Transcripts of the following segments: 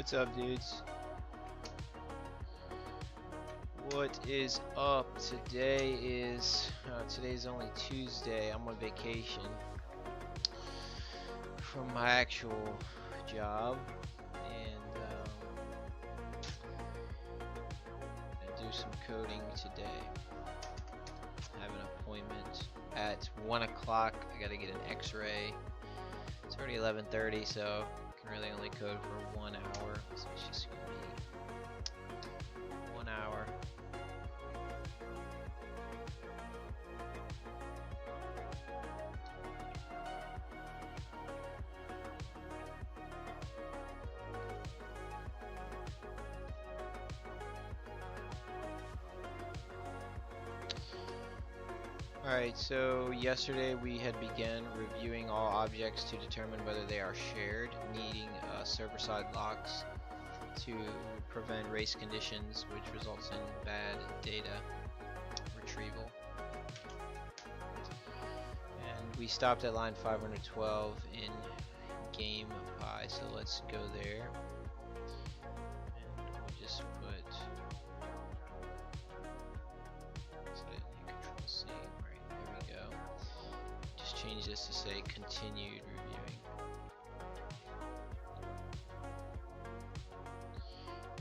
What's up, dudes? What is up? Today's only Tuesday. I'm on vacation from my actual job, and I do some coding today. I have an appointment at 1 o'clock. I gotta get an X-ray. It's already 11:30, so I can really only code for 1 hour. So it's just gonna be 1 hour. Alright, so yesterday we had begun reviewing all objects to determine whether they are shared, needing server-side locks to prevent race conditions, which results in bad data retrieval. And we stopped at line 512 in game pi, so let's go there. And we'll just put change this to say continued reviewing.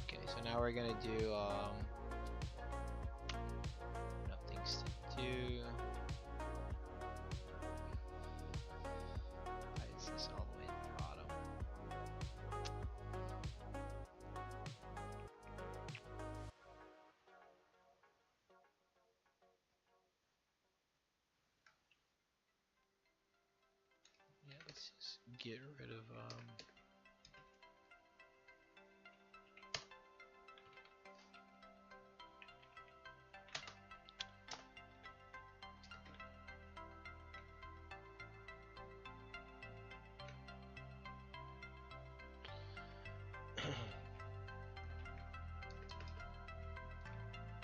Okay, so now we're gonna do enough things to do. Why is this all the way at the bottom? Yeah, let's just get rid of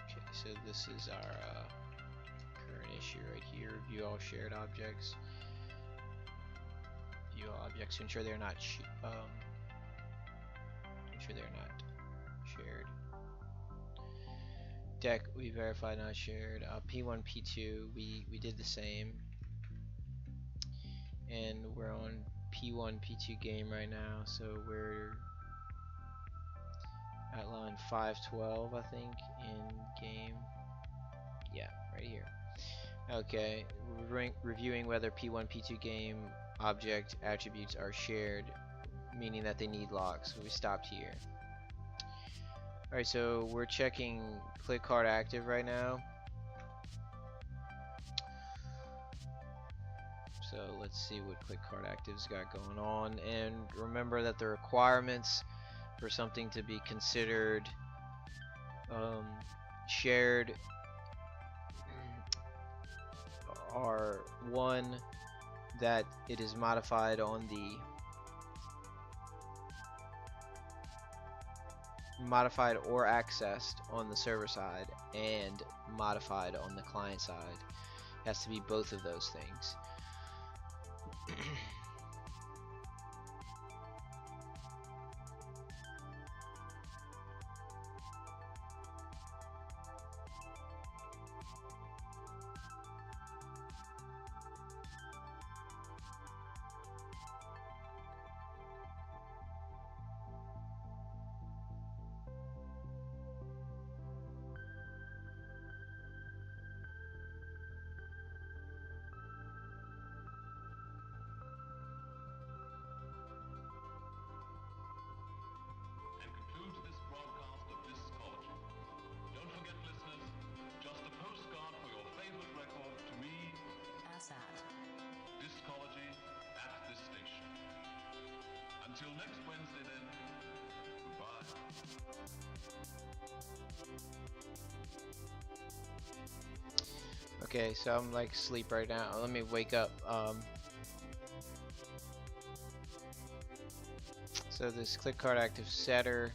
okay, so this is our current issue right here. Review all shared objects. View all objects to ensure they're not shared. Deck we verified not shared. P1, P2 we did the same, and we're on P1, P2 game right now. So we're at line 512, I think, in game. Yeah, right here. Okay, we're reviewing whether P1, P2 game object attributes are shared, meaning that they need locks. So we stopped here. Alright, so we're checking click card active right now. So let's see what click card active's got going on, and remember that the requirements for something to be considered shared are: one, that it is modified on the or accessed on the server side, and modified on the client side. It has to be both of those things. Until next Wednesday then, goodbye. Okay, so I'm like asleep right now. Let me wake up. So this click card active setter,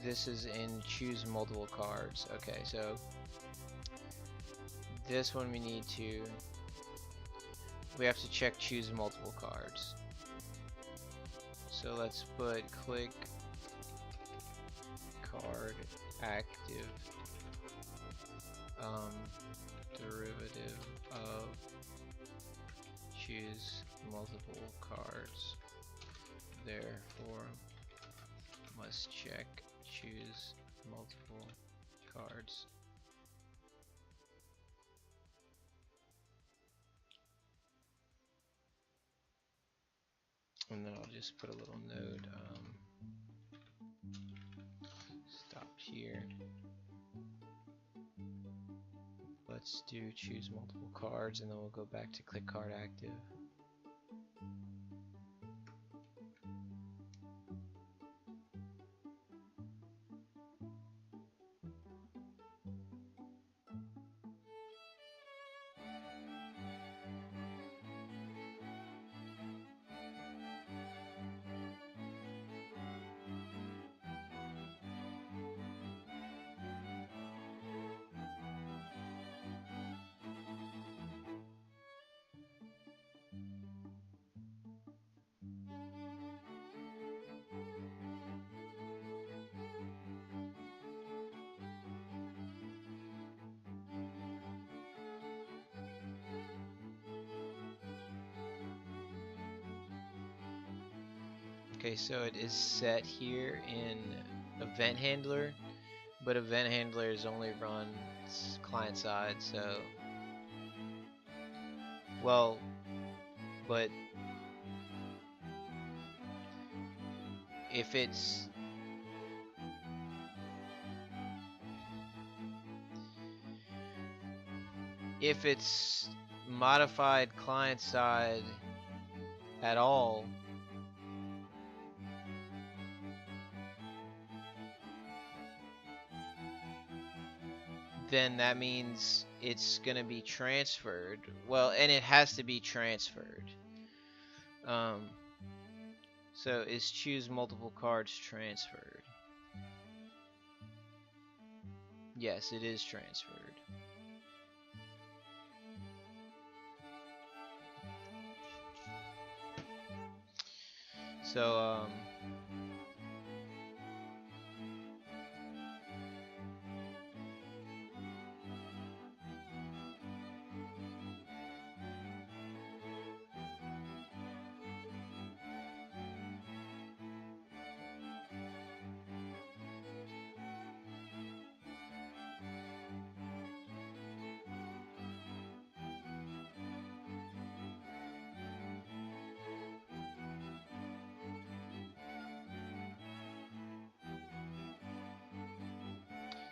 this is in choose multiple cards. Okay, so this one we have to check choose multiple cards. So let's put click card active derivative of choose multiple cards, therefore must check choose multiple cards. And then I'll just put a little node stop here. Let's do choose multiple cards, and then we'll go back to click card active. Okay, so it is set here in event handler, but event handler is only run client side, so well, but if it's modified client side at all, then that means it's gonna be transferred. Well, and it has to be transferred. So is choose multiple cards transferred? Yes, it is transferred. So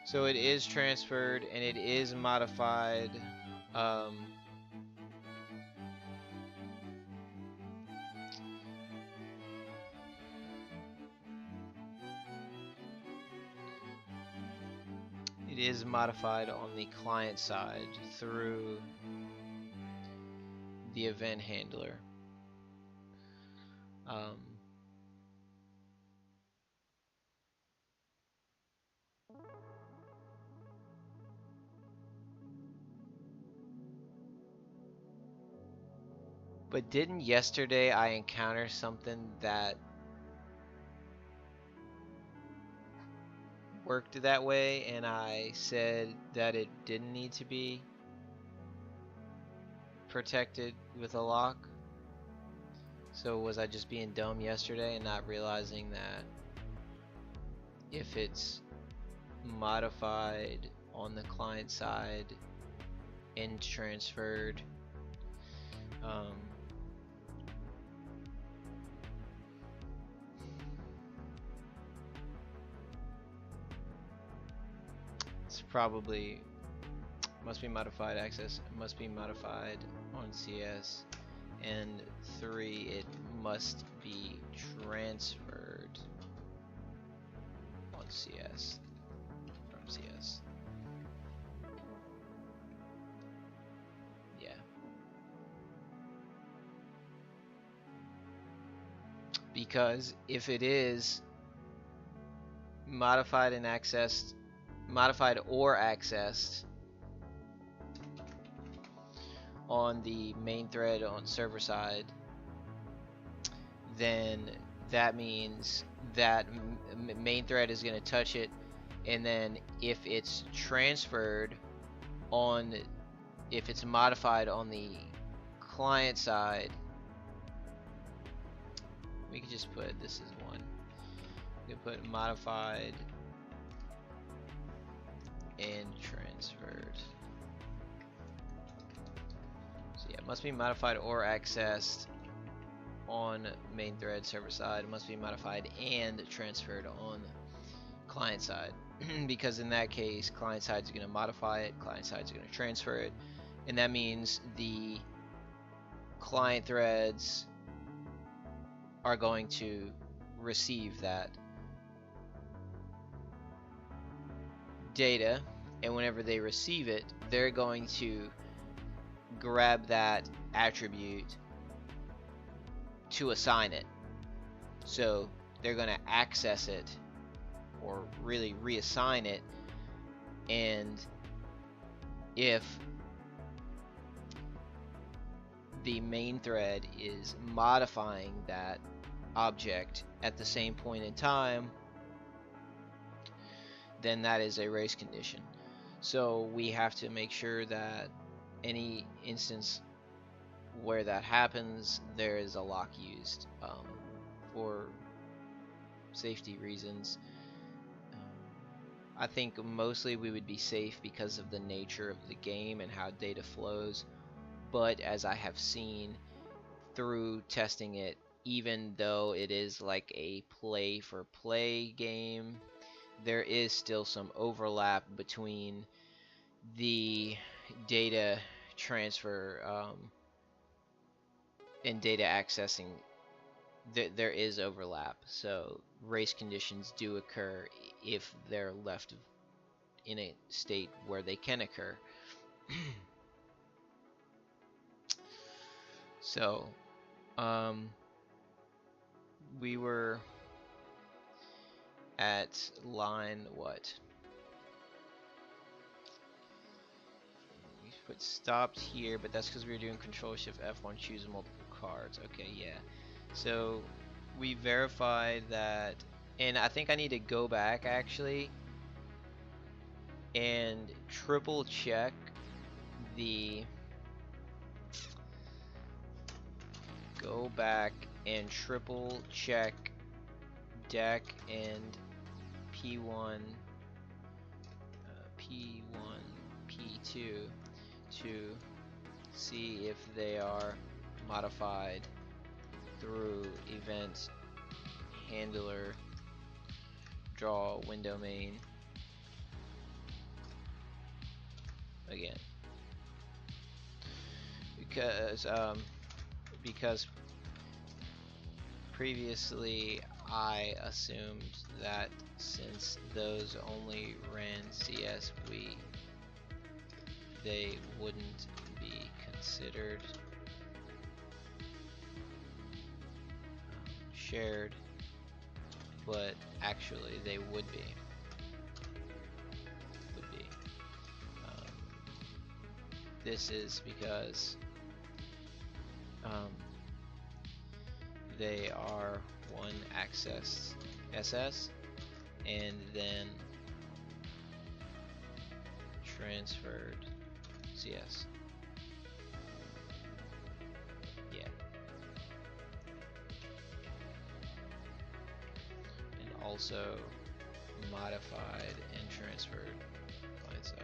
so it is transferred and it is modified. It is modified on the client side through the event handler. But didn't yesterday I encounter something that worked that way and I said that it didn't need to be protected with a lock? So was I just being dumb yesterday and not realizing that if it's modified on the client side and transferred, it's probably must be modified access, must be modified on CS, and 3, it must be transferred on CS from CS. Yeah. Because if it is modified and accessed, modified or accessed on the main thread on server side, then that means that main thread is going to touch it, and then if it's transferred on, if it's modified on the client side, we could just put this is one. We could put modified and transferred. So yeah, it must be modified or accessed on main thread server side. It must be modified and transferred on client side. Because in that case, client side is going to modify it, client side is going to transfer it, and that means the client threads are going to receive that data, and whenever they receive it, they're going to grab that attribute to assign it. So they're going to access it, or really reassign it, and if the main thread is modifying that object at the same point in time, then that is a race condition. So we have to make sure that any instance where that happens, there is a lock used for safety reasons. I think mostly we would be safe because of the nature of the game and how data flows, but as I have seen through testing it, even though it is like a play for play game, there is still some overlap between the data transfer and data accessing. There is overlap, so race conditions do occur if they're left in a state where they can occur. So we were at line what? We put stopped here, but that's because we were doing Control Shift F1, choose multiple cards. Okay, yeah. So we verified that, and I think I need to go back actually and triple check the deck and P1 P2 to see if they are modified through event handler draw window main again, because previously I assumed that since those only ran CS, they wouldn't be considered shared, but actually they would be. This is because they are one accessed SS and then transferred CS. Yeah. And also modified and transferred client side.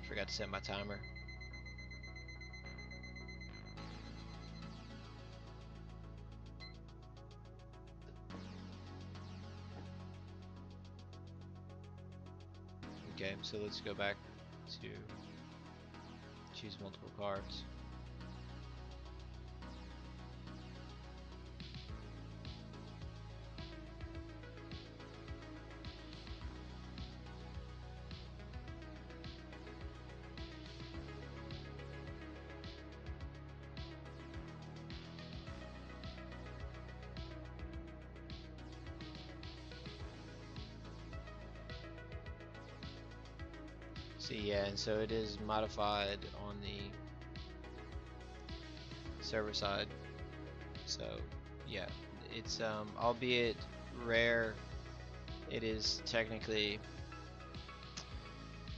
Forgot to set my timer. Okay, so let's go back to choose multiple cards. See, yeah, and so it is modified on the server side. So, yeah, it's albeit rare, it is technically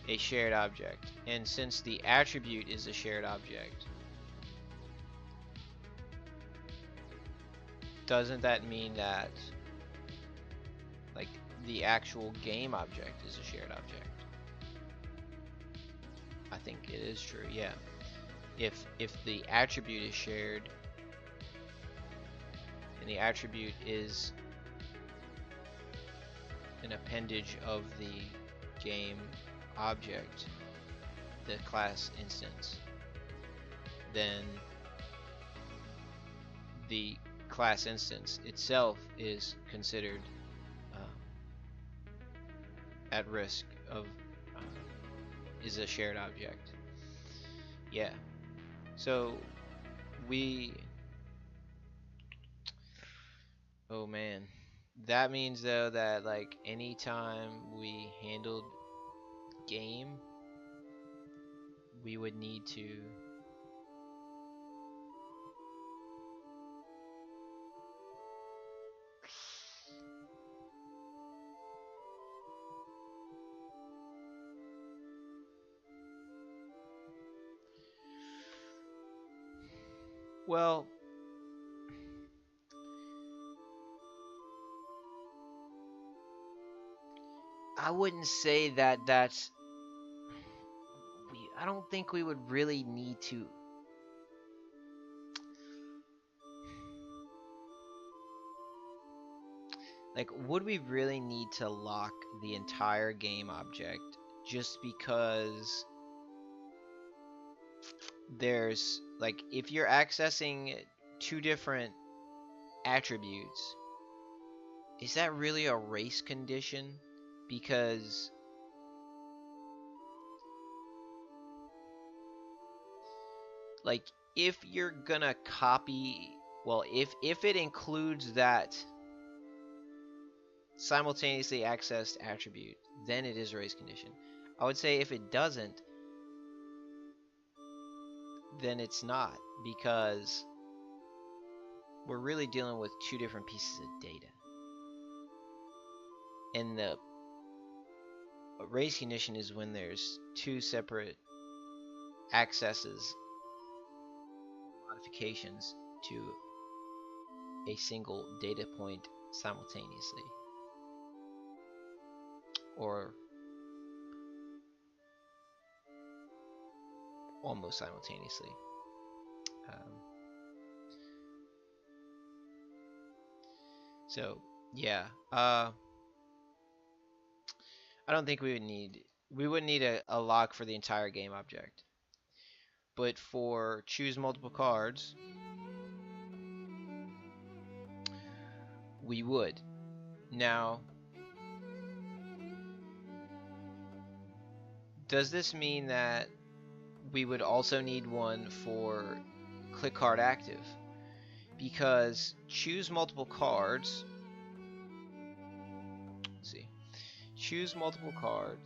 a shared object. And since the attribute is a shared object, doesn't that mean that like the actual game object is a shared object? I think it is true, yeah. If the attribute is shared and the attribute is an appendage of the game object, the class instance, then the class instance itself is considered at risk of is a shared object. Yeah. So oh man, that means though that like anytime we handled game, we would need to well, I wouldn't say that that's I don't think we would really need to. Like, would we really need to lock the entire game object just because there's, like, if you're accessing two different attributes, is that really a race condition? Because like, if you're gonna copy, well, if it includes that simultaneously accessed attribute, then it is a race condition. I would say if it doesn't, then it's not, because we're really dealing with two different pieces of data. And the race condition is when there's two separate accesses, modifications to a single data point simultaneously, or almost simultaneously. So yeah, I don't think we wouldn't need a lock for the entire game object, but for choose multiple cards, we would. Now, does this mean that we would also need one for click card active? Because choose multiple cards, let's see, choose multiple cards,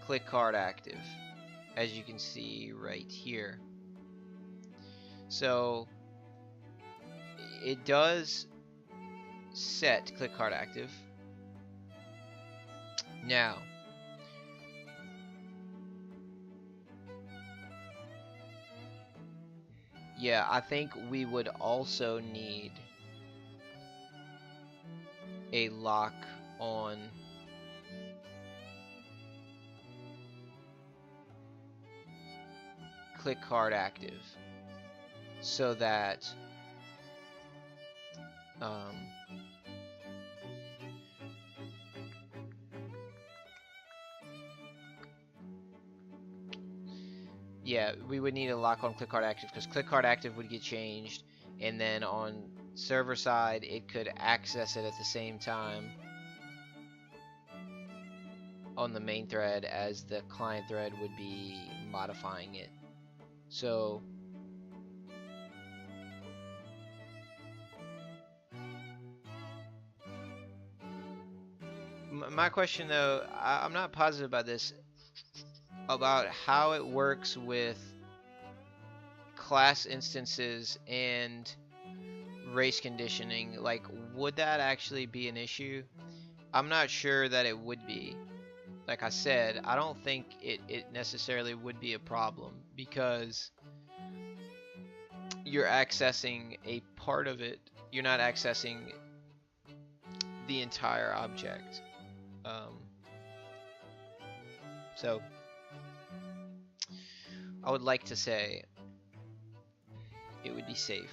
click card active, as you can see right here. So it does set click card active. Now, yeah, I think we would also need a lock on click card active, so that yeah, we would need a lock on click card active, because click card active would get changed, and then on server side it could access it at the same time on the main thread as the client thread would be modifying it. So My question though, I'm not positive about this, about how it works with class instances and race conditioning. Like, would that actually be an issue? I'm not sure that it would be. Like I said, I don't think it necessarily would be a problem because you're accessing a part of it. You're not accessing the entire object. So I would like to say it would be safe.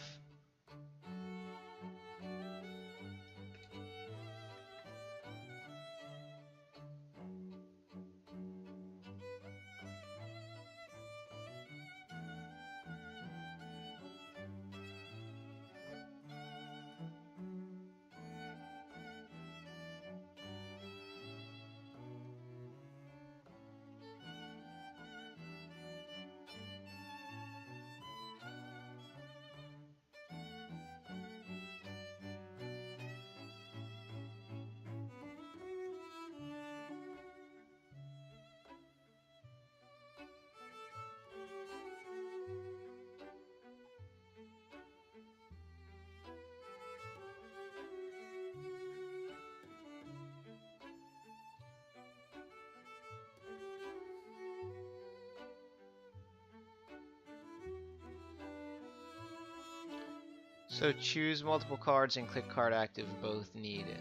So choose multiple cards and click card active, both needed.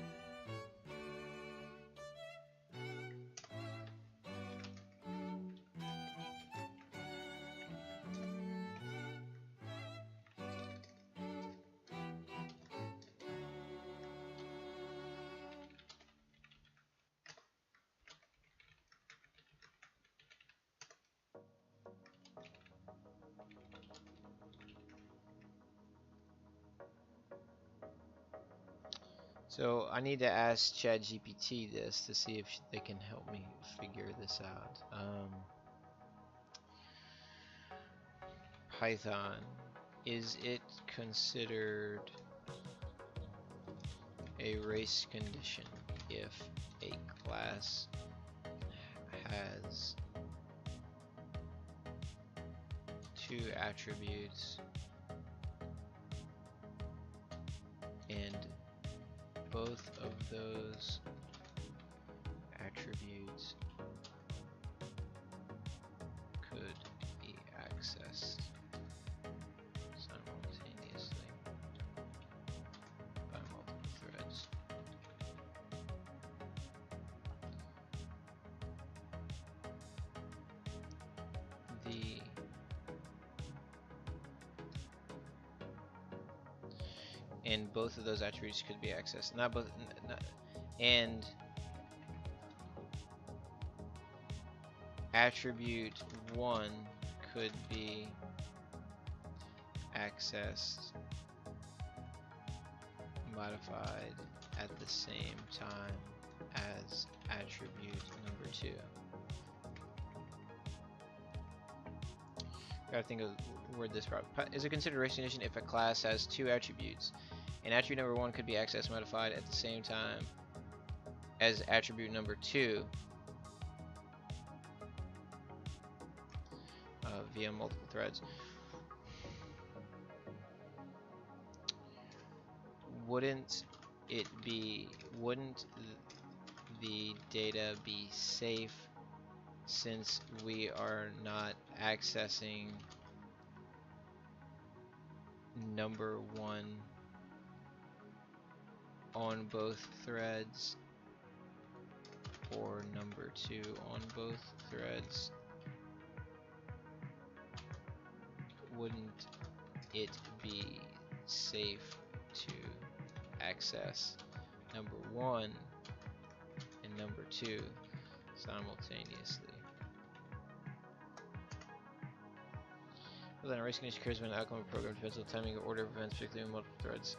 So I need to ask ChatGPT this to see if they can help me figure this out. Python, is it considered a race condition if a class has two attributes and both of those attributes could be accessed simultaneously by multiple threads? And both of those attributes could be accessed. Not both, and attribute 1 could be accessed, modified at the same time as attribute number 2. Gotta think of word this problem. Is it considered race condition if a class has two attributes? And attribute number 1 could be accessed, modified at the same time as attribute number 2 via multiple threads. Wouldn't the data be safe since we are not accessing number 1 on both threads or number 2 on both threads? Wouldn't it be safe to access number 1 and number 2 simultaneously? Well, then a race condition occurs when the outcome of a program depends on the timing or order of events, particularly in multiple threads.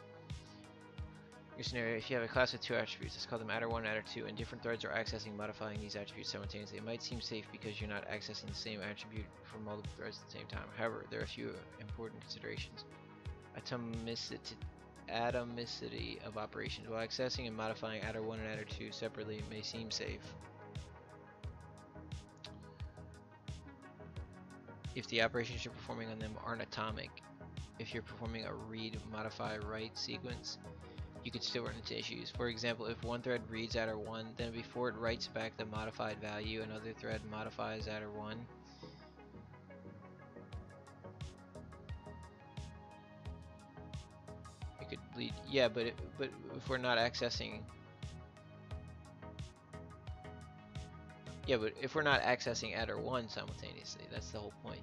Your scenario: if you have a class with two attributes, let's call them adder 1 and adder 2, and different threads are accessing and modifying these attributes simultaneously. It might seem safe because you're not accessing the same attribute from multiple threads at the same time. However, there are a few important considerations. atomicity of operations. While accessing and modifying adder 1 and adder 2 separately may seem safe, if the operations you're performing on them aren't atomic, if you're performing a read, modify, write sequence, you could still run into issues. For example, if one thread reads adder 1, then before it writes back the modified value, another thread modifies adder 1. It could lead, yeah, but if we're not accessing, yeah, but if we're not accessing adder 1 simultaneously, that's the whole point.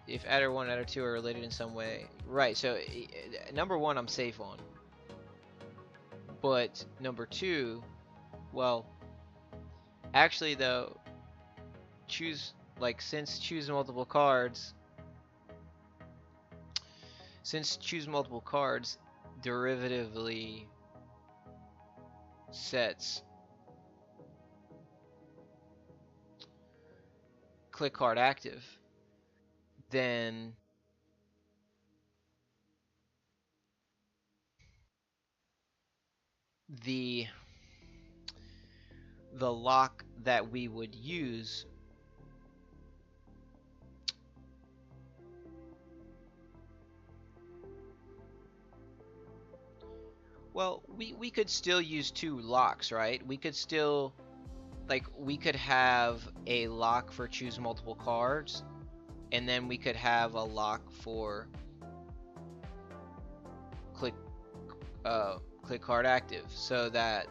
If adder 1 and adder 2 are related in some way, right? So number 1 I'm safe on, but number 2, well, actually though, choose, like, since choose multiple cards derivatively sets click card active, then the lock that we would use well, we could still use 2 locks, right? We could still, like, we could have a lock for choose multiple cards, and then we could have a lock for click card active, so that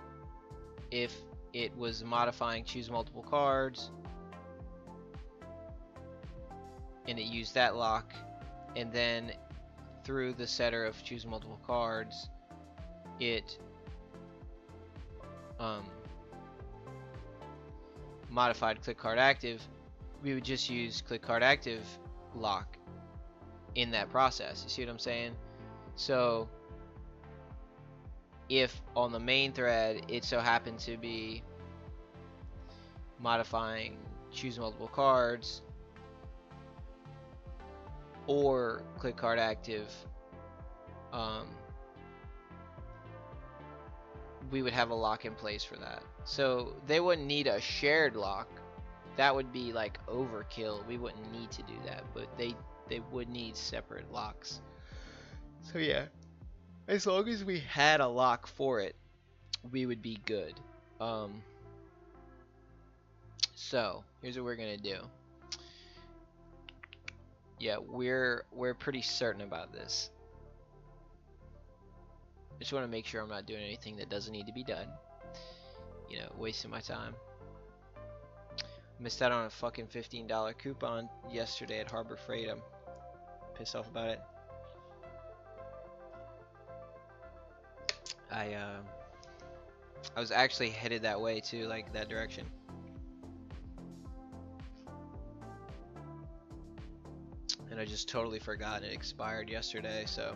if it was modifying choose multiple cards and it used that lock, and then through the setter of choose multiple cards it modified click card active, we would just use click card active lock in that process. You see what I'm saying? So if on the main thread it so happened to be modifying choose multiple cards or click card active, we would have a lock in place for that. So they wouldn't need a shared lock. That would be like overkill. We wouldn't need to do that, but they would need separate locks. So yeah, as long as we had a lock for it, we would be good. So here's what we're gonna do. Yeah, we're pretty certain about this. I just want to make sure I'm not doing anything that doesn't need to be done. You know, wasting my time. Missed out on a fucking $15 coupon yesterday at Harbor Freight. I'm pissed off about it. I was actually headed that way too, like that direction. And I just totally forgot it expired yesterday, so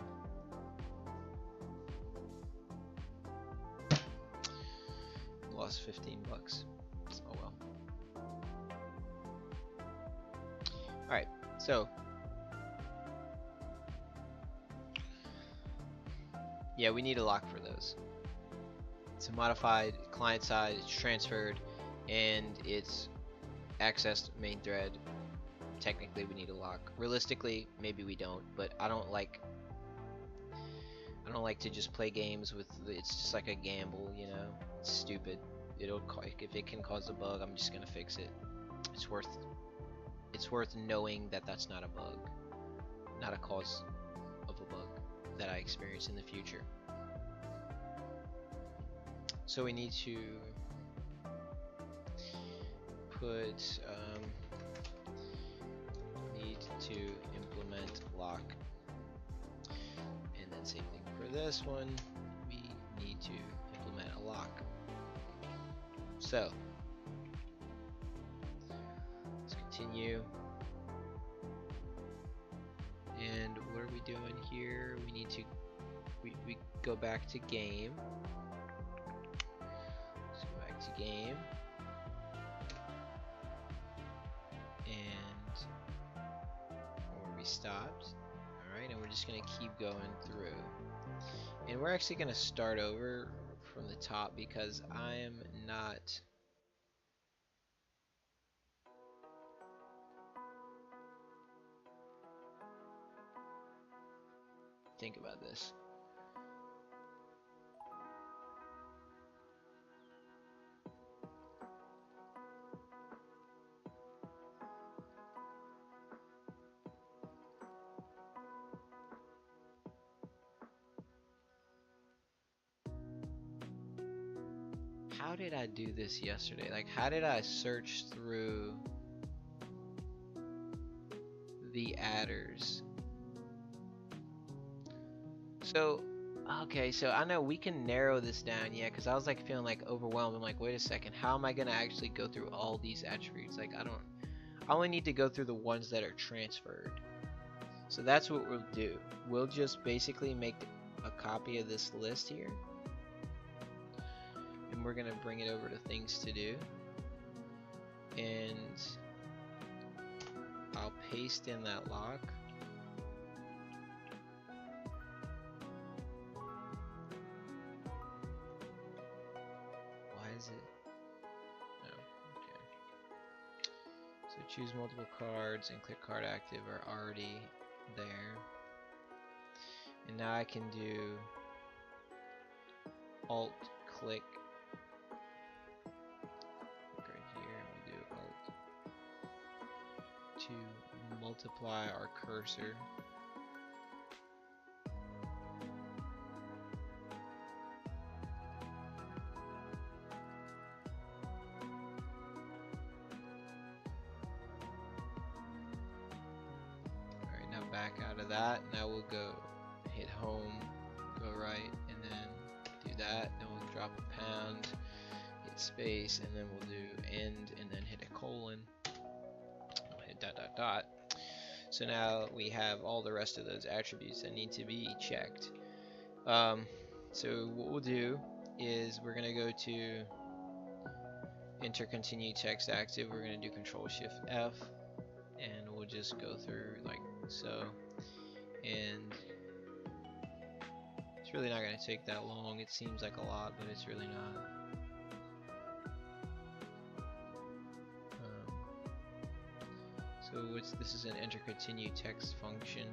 lost 15 bucks. Oh well. Alright, so yeah, we need a lock for those. It's a modified client side, it's transferred, and it's accessed main thread. Technically we need a lock. Realistically, maybe we don't, but I don't like to just play games with, it's just like a gamble, you know. It's stupid. If it can cause a bug, I'm just gonna fix it. It's worth knowing that that's not a bug, not a cause of a bug that I experience in the future. So we need to put need to implement lock, and then same thing for this one. We need to implement a lock. So let's continue. And what are we doing here? We need to we go back to game. Let's go back to game. And where we stopped. Alright, and we're just gonna keep going through. And we're actually going to start over from the top because I am not... Think about this. How did I do this yesterday? Like, how did I search through the adders? So, okay, so I know we can narrow this down, yeah, because I was like feeling like overwhelmed. I'm like, wait a second, how am I gonna actually go through all these attributes? Like, I only need to go through the ones that are transferred. So that's what we'll do. We'll just basically make a copy of this list here. And we're gonna bring it over to things to do. And I'll paste in that lock. Why is it? Oh, okay. So choose multiple cards and click card active are already there. And now I can do alt click right here, and we'll do alt to multiply our cursor. Alright, now back out of that. Now we'll go hit home, go right, and then do that. Then we'll drop a pound, hit space, and then we'll do end, and then hit a colon. We'll hit dot dot dot. So now we have all the rest of those attributes that need to be checked. So what we'll do is we're gonna go to enter continue text active. We're gonna do Control Shift F, and we'll just go through like so. And it's really not gonna take that long. It seems like a lot, but it's really not. So this is an enter continue text function,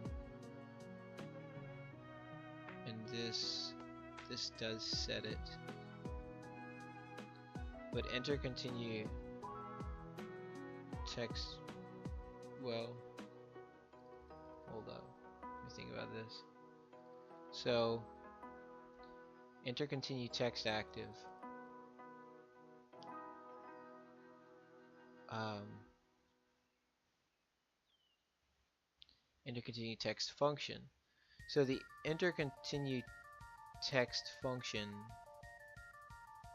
and this does set it. But enter continue text, well, hold up, let me think about this. So enter continue text active. Enter continue text function. So the enter continue text function,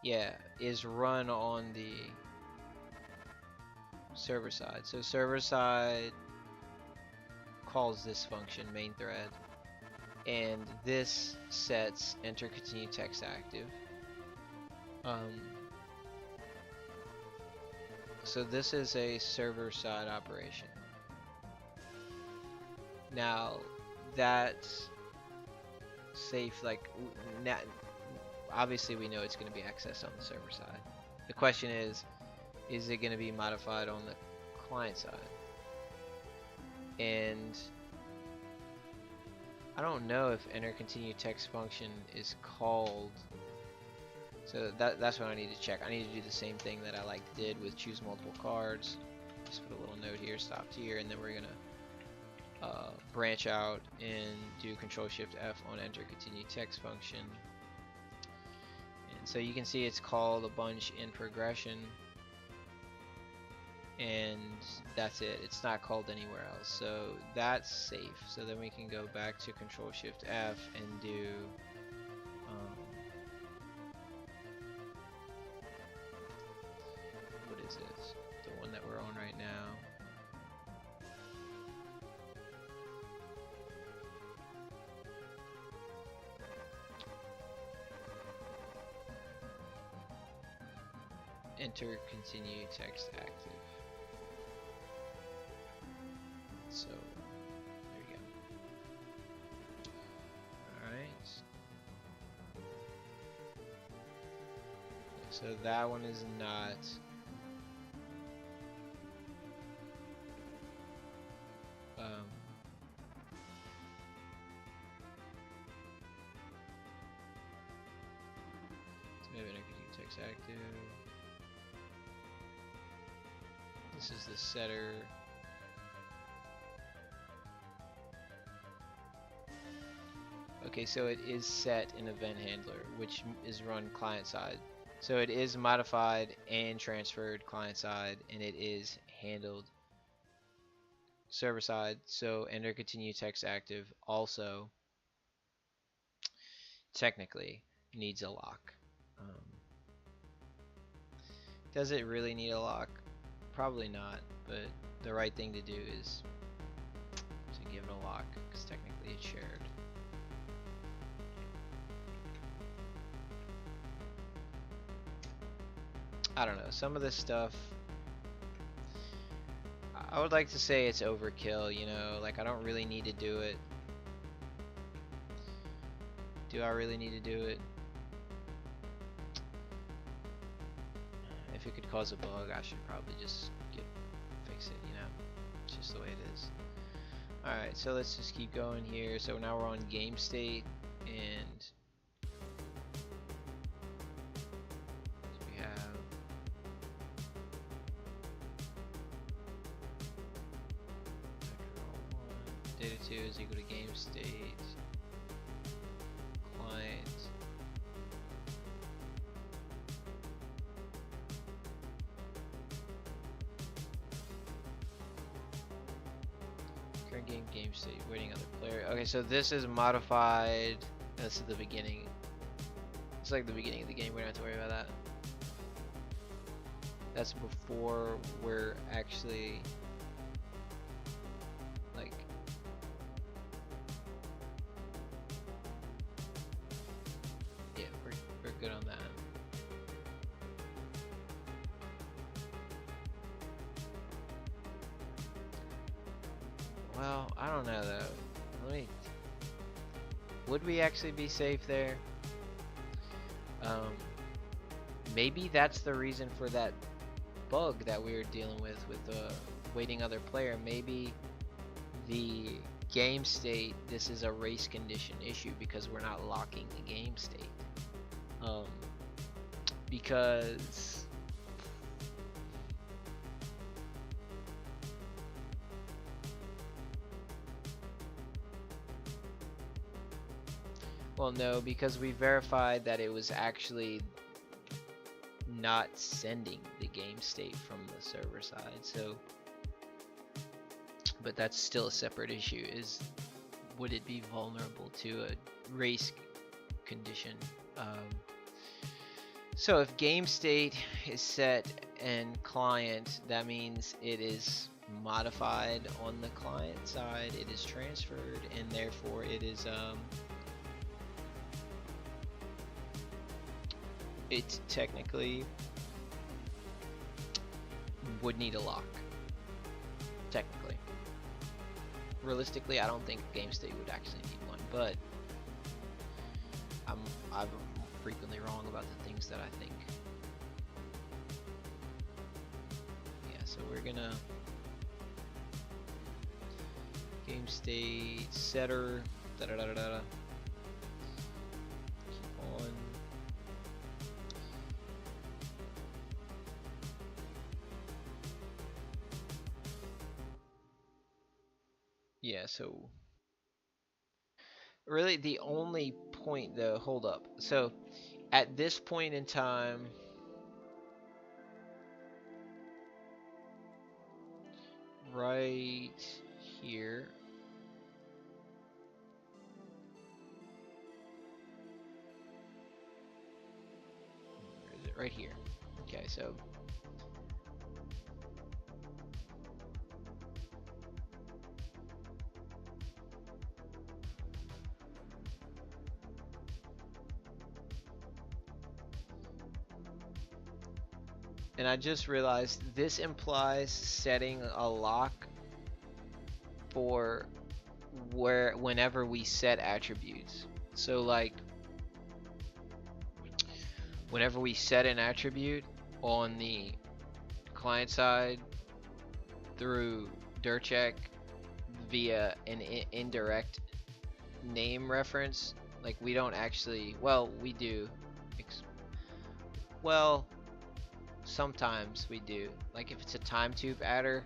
yeah, is run on the server side. So server side calls this function main thread, and this sets enter continue text active. So this is a server side operation. Now that's safe, like obviously we know it's going to be accessed on the server side. The question is it going to be modified on the client side? And I don't know if enter continue text function is called. So that's what I need to check. I need to do the same thing that I did with choose multiple cards. Just put a little note here, stopped here, and then we're gonna branch out and do Control Shift F on enter continue text function. And so you can see it's called a bunch in progression, and that's it. It's not called anywhere else. So that's safe. So then we can go back to Control Shift F and do what is this? The one that we're on right now. Enter continue text active. So there you go. Alright, So that one is not. Maybe I could text active. This is the setter. Okay, so it is set in event handler, which is run client side. So it is modified and transferred client side, and it is handled server side. So enter continue text active also technically needs a lock. Does it really need a lock? Probably not, but the right thing to do is to give it a lock, because technically it's shared. I don't know, some of this stuff, I would like to say it's overkill, you know, like I don't really need to do it. Do I really need to do it? If it could cause a bug, I should probably just fix it, you know. It's just the way it is. Alright, so let's just keep going here. So now we're on game state, and we have data 2 is equal to game state, client, current game state, waiting on the player. Okay, so this is modified. This is the beginning. It's like the beginning of the game. We don't have to worry about that. That's before we're actually like yeah, we're good on that. Well, I don't know though. Would we actually be safe there? Maybe that's the reason for that bug that we were dealing with waiting other player. Maybe the game state, this is a race condition issue because we're not locking the game state. Because well, no, because we verified that it was actually not sending the game state from the server side. So, but that's still a separate issue. Is would it be vulnerable to a race condition? So if game state is set and client, that means it is modified on the client side, it is transferred, and therefore it is it technically would need a lock. Technically. Realistically, I don't think game state would actually need one, but I'm frequently wrong about the things that I think. Yeah, so we're gonna game state setter da da da da da. Keep on. Yeah, so really the only point though, hold up. So at this point in time, right here, where is it? Right here. Okay, so and I just realized this implies setting a lock for whenever we set attributes. So like whenever we set an attribute on the client side through dircheck via an indirect name reference, like we don't actually, well, we do, well, sometimes we do, like if it's a time tube adder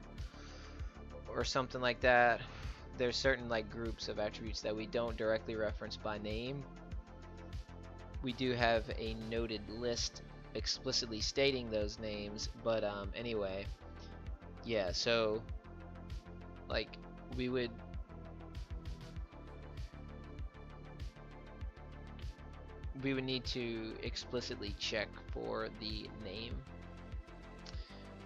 or something like that, there's certain like groups of attributes that we don't directly reference by name. We do have a noted list explicitly stating those names, but anyway, yeah, so like we would need to explicitly check for the name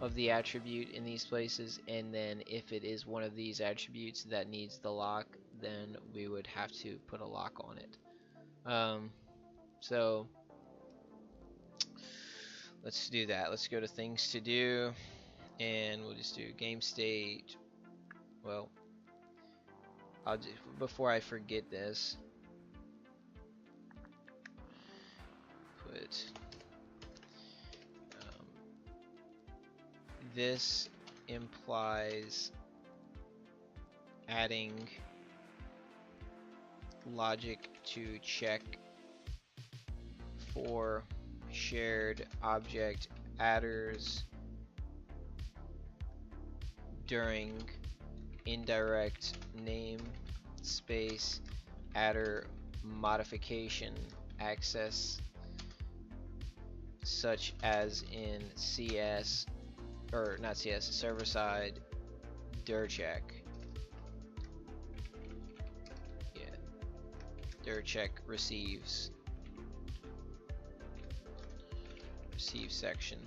of the attribute in these places, and then if it is one of these attributes that needs the lock, then we would have to put a lock on it. So let's do that. Let's go to things to do, and we'll just do game state. Well, I'll just, before I forget this, put this implies adding logic to check for shared object adders during indirect namespace adder modification access, such as in CS, or not CS, server side dircheck. Yeah, dircheck receives section.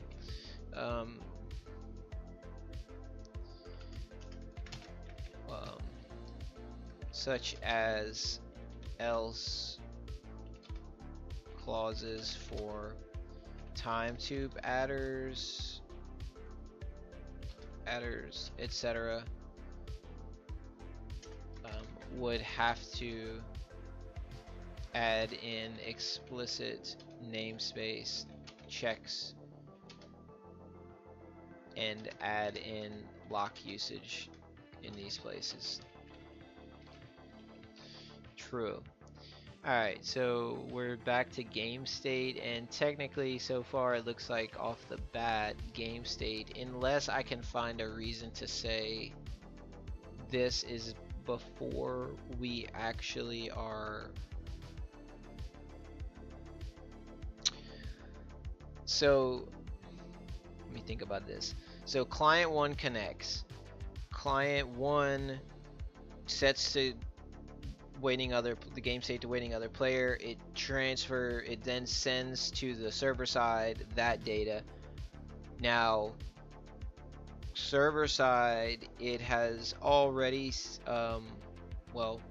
Such as else clauses for time tube adders, etc. Would have to add in explicit namespace checks and add in lock usage in these places. True. Alright, so we're back to game state, and technically so far it looks like off the bat game state, unless I can find a reason to say this is before we actually are. So let me think about this. So client 1 connects. Client 1 sets to the game state to waiting other player. It then sends to the server side that data. Now server side, it has already well,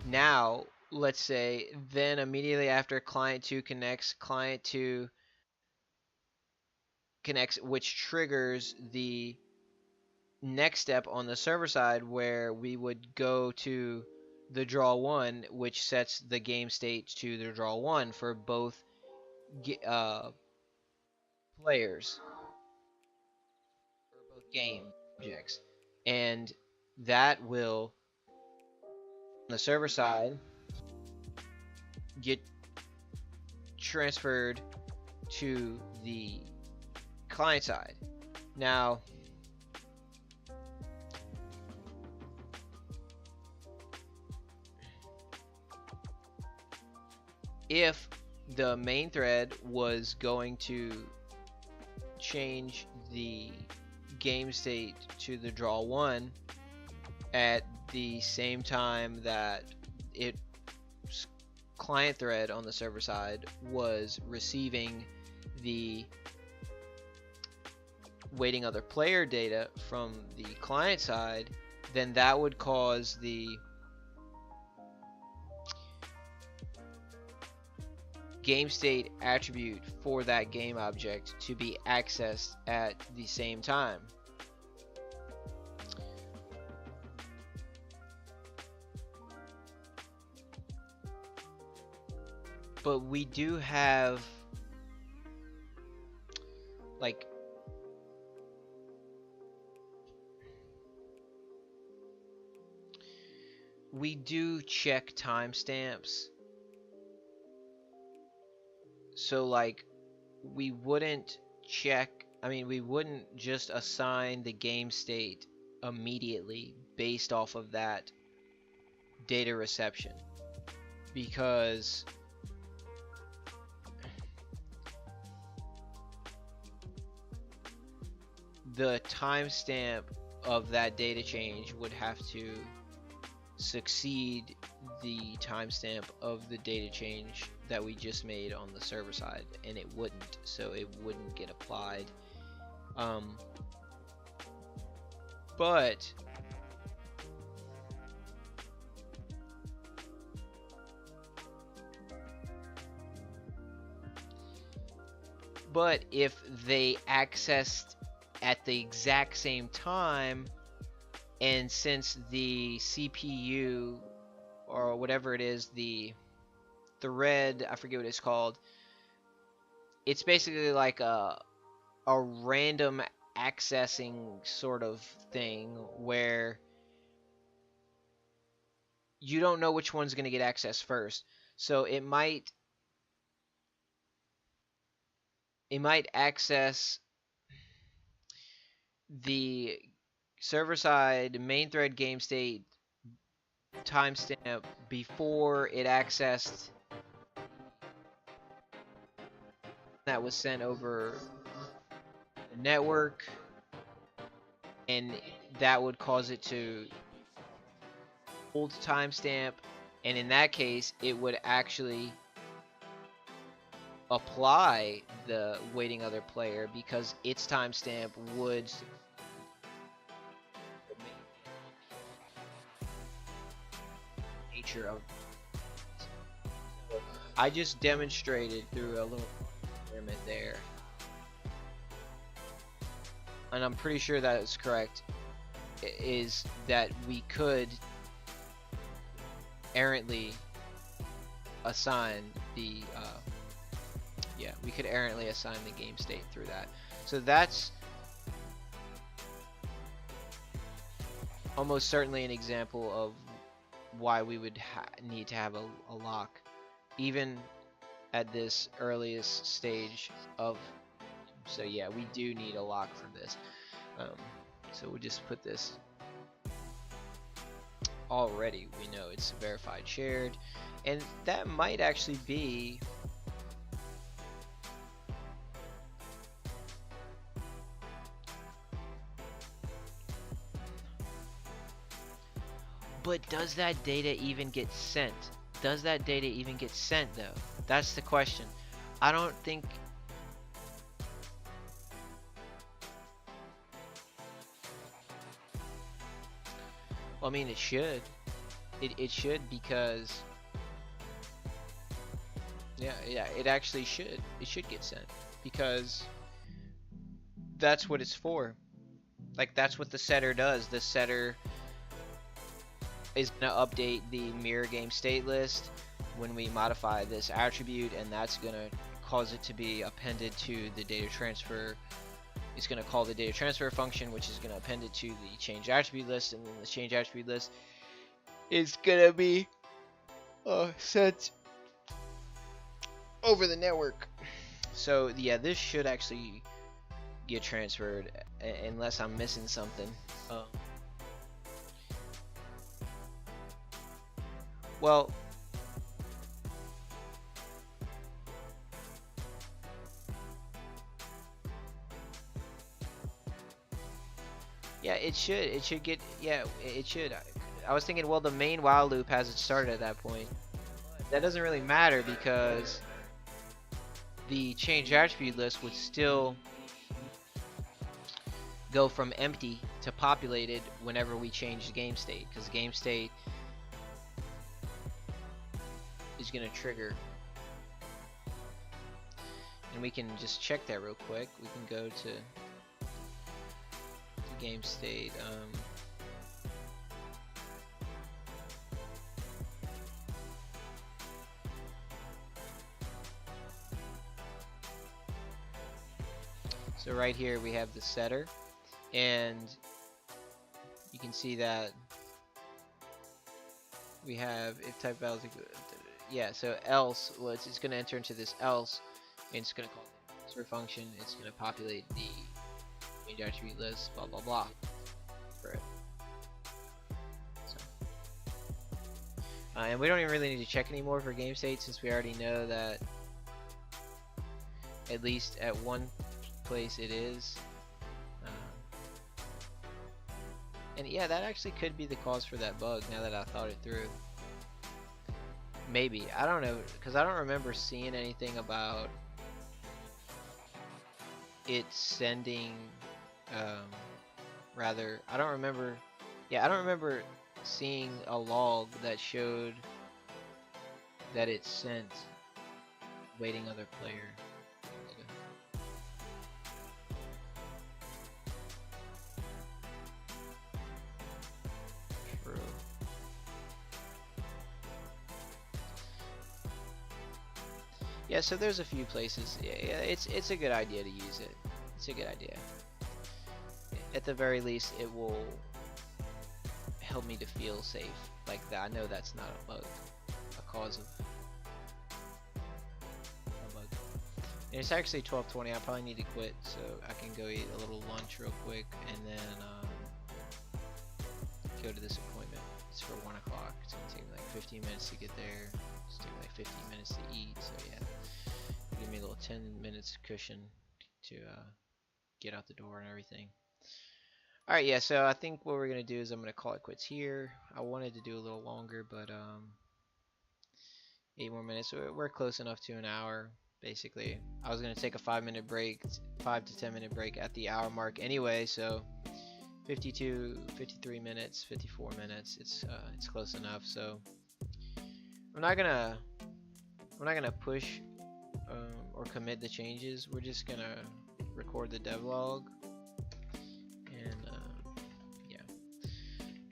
now let's say then immediately after client 2 connects, which triggers the next step on the server side, where we would go to the draw 1, which sets the game state to the draw 1 for both players, or both game objects, and that will on the server side get transferred to the client side. Now if the main thread was going to change the game state to the draw 1 at the same time that its client thread on the server side was receiving the waiting other player data from the client side, then that would cause the game state attribute for that game object to be accessed at the same time. But we do have we do check timestamps. So like we wouldn't we wouldn't just assign the game state immediately based off of that data reception, because the timestamp of that data change would have to succeed the timestamp of the data change that we just made on the server side, and it wouldn't, so it wouldn't get applied. But if they accessed at the exact same time, and since the CPU or whatever it is, the thread, I forget what it's called, it's basically like a random accessing sort of thing where you don't know which one's going to get accessed first. So it might access the server side main thread game state timestamp before it accessed that was sent over the network, and that would cause it to hold timestamp, and in that case it would actually apply the waiting other player because its timestamp would nature of. I just demonstrated through a little experiment there, and I'm pretty sure that is correct, is that we could errantly assign the we could errantly assign the game state through that. So that's almost certainly an example of why we would need to have a lock, even at this earliest stage of. So yeah, we do need a lock for this. So we'll just put this. Already we know it's verified shared, and that might actually be but does that data even get sent? Does that data even get sent though? That's the question. I don't think. Well, I mean, it should. It should, because yeah, it actually should. It should get sent because that's what it's for. Like, that's what the setter does. The setter is going to update the mirror game state list when we modify this attribute, and that's going to cause it to be appended to the data transfer. It's going to call the data transfer function, which is going to append it to the change attribute list, and then the change attribute list is going to be sent over the network. So yeah, this should actually get transferred unless I'm missing something. Well, yeah, it should get, yeah, it should. I was thinking, well, the main while loop hasn't started at that point. That doesn't really matter because the change attribute list would still go from empty to populated whenever we change the game state, because the game state is going to trigger. And we can just check that real quick. We can go to the game state. So right here we have the setter, and you can see that we have if type else, yeah, so else, well, it's going to enter into this else, and it's going to call the answer function. It's going to populate the range attribute list, blah blah blah, for it. So, and we don't even really need to check anymore for game state, since we already know that at least at one place it is. And yeah, that actually could be the cause for that bug, now that I thought it through. Maybe, I don't know, because I don't remember seeing anything about it sending, rather, I don't remember, yeah, I don't remember seeing a log that showed that it sent waiting other player. True. Yeah, so there's a few places. Yeah, it's a good idea to use it. It's a good idea. At the very least, it will help me to feel safe. Like that, I know that's not a bug, a cause of a bug. And it's actually 12:20. I probably need to quit, so I can go eat a little lunch real quick, and then go to this appointment. It's for 1 o'clock. It's gonna take me like 15 minutes to get there. It's gonna take me like 15 minutes to eat. So yeah, give me a little 10 minutes cushion to get out the door and everything. Alright, yeah, so I think what we're going to do is I'm going to call it quits here. I wanted to do a little longer, but 8 more minutes. So we're close enough to an hour, basically. I was going to take a 5-minute break, 5 to 10 minute break at the hour mark anyway, so 52, 53 minutes, 54 minutes. It's close enough, so I'm not gonna push or commit the changes. We're just gonna record the devlog.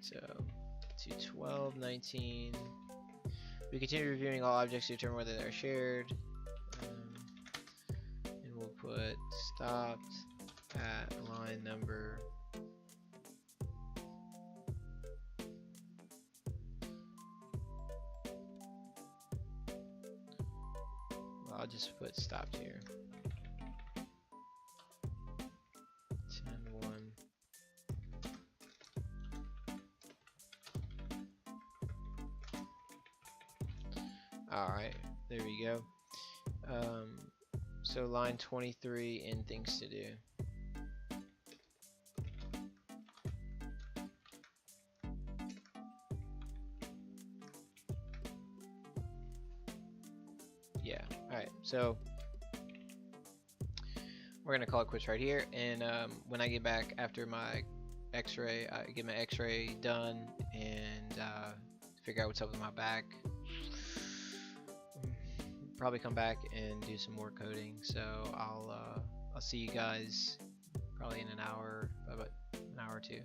So to 12:19, we continue reviewing all objects to determine whether they're shared, and we'll put stopped at line number . Well, I'll just put stopped here. 10:1. Alright, there we go. So line 23 in things to do. Yeah, alright, so we're gonna call it quits right here, and when I get back after my x-ray, I get my x-ray done and figure out what's up with my back. Probably come back and do some more coding. So I'll see you guys probably in an hour, about an hour or two.